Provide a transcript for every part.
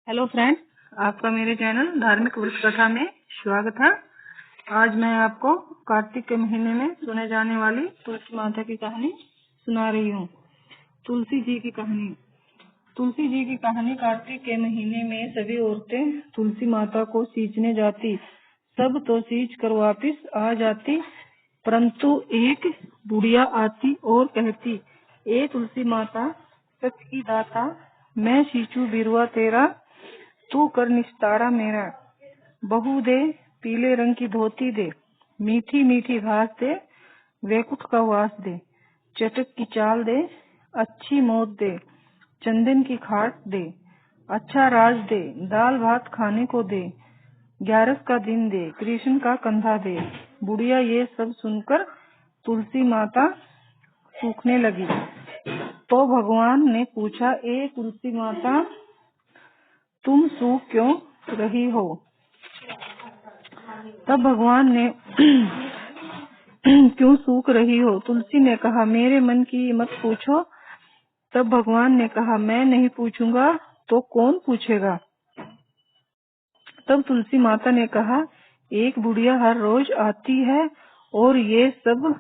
Hello friends, आपका मेरे channel धार्मिक वृक्ष कथा में स्वागत है। आज मैं आपको कार्तिक के महीने में सुने जाने वाली तुलसी माता की कहानी सुना रही हूँ। तुलसी जी की कहानी। तुलसी जी की कहानी। कार्तिक के महीने में सभी औरतें तुलसी माता को सींचने जाती। सब तो सींच कर वापिस आ जाती, परंतु एक बुढ़िया आती और कहती, ए तुलसी माता सच की दाता, मैं सींचू बिरुआ तेरा, तू कर निस्तारा मेरा। बहू दे पीले रंग की धोती दे, मीठी मीठी घास दे, वैकुंठ का वास दे, चटक की चाल दे, अच्छी मौत दे, चंदन की खाट दे, अच्छा राज दे, दाल भात खाने को दे, 11 का दिन दे, कृष्ण का कंधा दे। बुढ़िया ये सब सुनकर तुलसी माता सूखने लगी। तो भगवान ने पूछा, ए तुलसी माता, तुम सूख क्यों रही हो? तब भगवान ने क्यों सूख रही हो? तुलसी ने कहा, मेरे मन की मत पूछो। तब भगवान ने कहा, मैं नहीं पूछूंगा तो कौन पूछेगा? तब तुलसी माता ने कहा, एक बुढ़िया हर रोज आती है और ये सब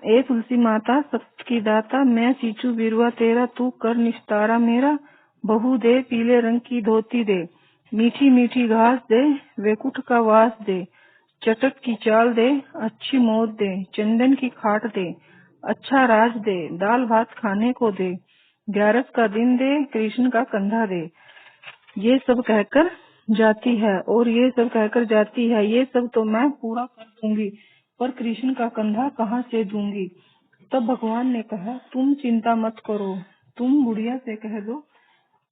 ए तुलसी माता सत्य की दाता, मैं सींचू बिरुआ तेरा, तू कर निस्तारा मेरा। बहू दे पीले रंग की धोती दे, मीठी मीठी घास दे, वैकुंठ का वास दे, चटक की चाल दे, अच्छी मौत दे, चंदन की खाट दे, अच्छा राज दे, दाल भात खाने को दे, 11 का दिन दे, कृष्ण का कंधा दे। ये सब कहकर जाती है और ये सब कहकर जाती है, ये सब तो मैं पूरा कर दूंगी, पर कृष्ण का कंधा कहाँ से दूंगी? तब भगवान ने कहा, तुम चिंता मत करो, तुम बुढ़िया से कह दो,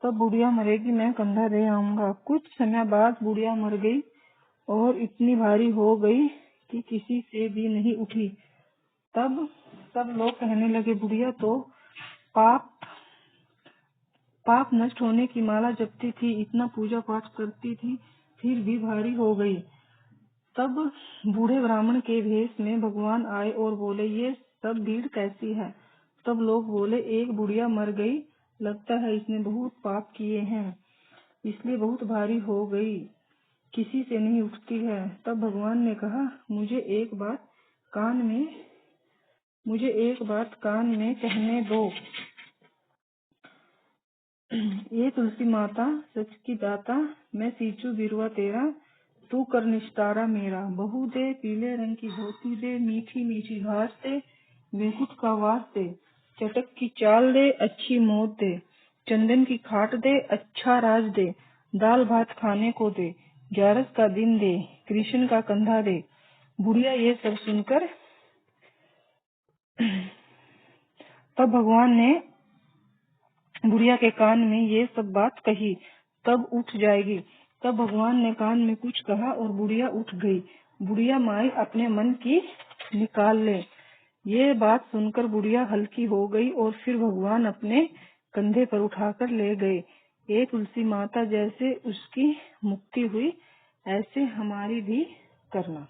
तब बुढ़िया मरेगी, मैं कंधा दे आऊंगा। कुछ समय बाद बुढ़िया मर गई और इतनी भारी हो गई कि किसी से भी नहीं उठी। तब सब लोग कहने लगे, बुढ़िया तो पाप नष्ट होने की माला जपती थी, इतना पूजा पाठ करती थी, फिर भी भारी हो गई। तब बूढ़े ब्राह्मण के भेष में भगवान आए और बोले, ये सब भीड़ कैसी है? तब लोग बोले, एक बुढ़िया मर गई, लगता है इसने बहुत पाप किए हैं, इसलिए बहुत भारी हो गई, किसी से नहीं उठती है। तब भगवान ने कहा, मुझे एक बात कान में कहने दो। ये तुलसी माता सच की दाता, मैं सींचू बिरुआ तेरा, तू कर निस्तारा मेरा। बहू दे पीले रंग की धोती दे, मीठी मीठी घास दे, वैकुंठ का वास दे, चटक की चाल दे, अच्छी मौत दे, चंदन की खाट दे, अच्छा राज दे, दाल भात खाने को दे, 11 का दिन दे, कृष्ण का कंधा दे। बुढ़िया ये सब सुनकर तब भगवान ने बुढ़िया के कान में ये सब बात कही, तब उठ जाएगी। तब भगवान ने कान में कुछ कहा और बुढ़िया उठ गई। बुढ़िया माई अपने मन की निकाल ले। ये बात सुनकर बुढ़िया हल्की हो गई और फिर भगवान अपने कंधे पर उठाकर ले गए। ये तुलसी माता, जैसे उसकी मुक्ति हुई ऐसे हमारी भी करना।